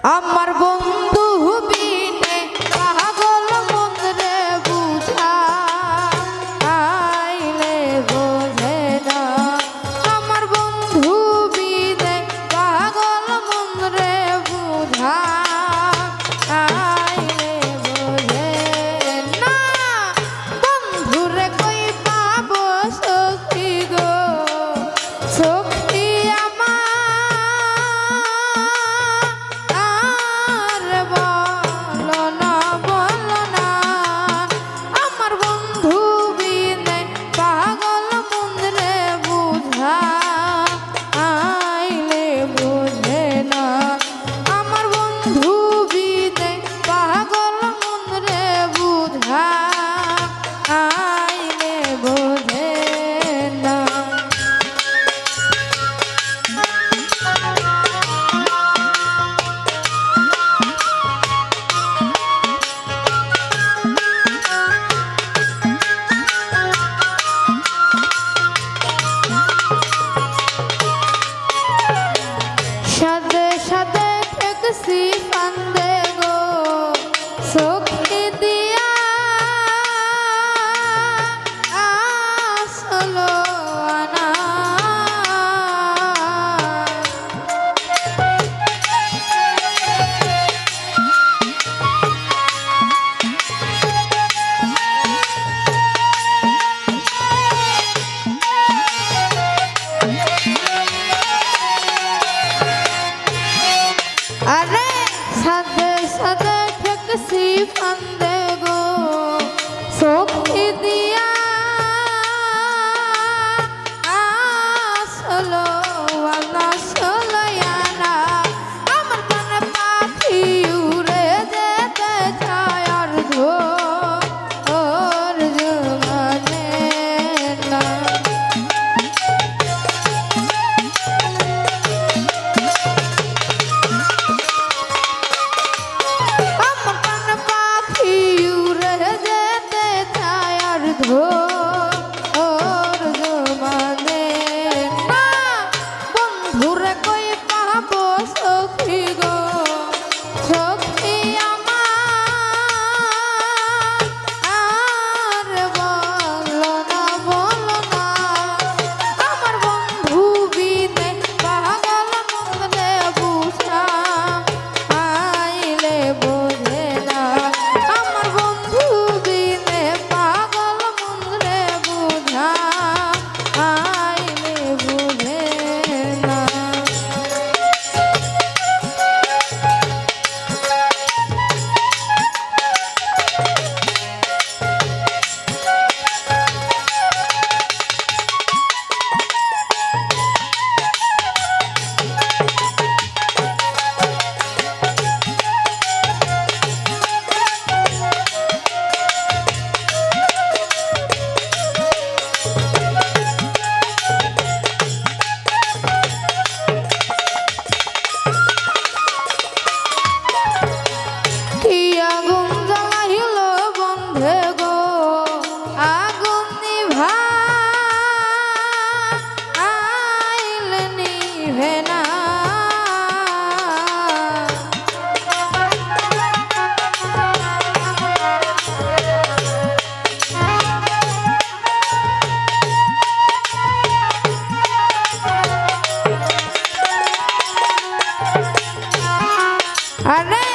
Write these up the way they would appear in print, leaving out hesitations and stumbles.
আমার বন্ধু বিনে পাগল মন রে বুঝাইলে বোঝে না। আমার বন্ধু বিনে পাগল মন রে বুঝাইলে বোঝে না। বন্ধুরে কই পাবো সখী গো সখী ফান্দে গো সখী দিয়া আসলো আনা। আরে সাদে সাদে ঠেকসি ফান্দে গো সখী দিয়া আসলো আনা সলয়ানা। আমার মনে পাখি উড়ে যেতে চায় আর ধর মানে না। বন্ধুরে কই পাবো সখী গো সখী আমার বলো না। আমার বন্ধু বিনে পাগল মন রে বুঝাইলে বোঝে না। আমার বন্ধু বিনে পাগল মন রে বুঝাইলে বোঝে না। আগুন জ্বালাইল বন্ধে গো আগুন নিভাইলে নিভে না। আরে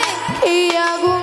কি আগুন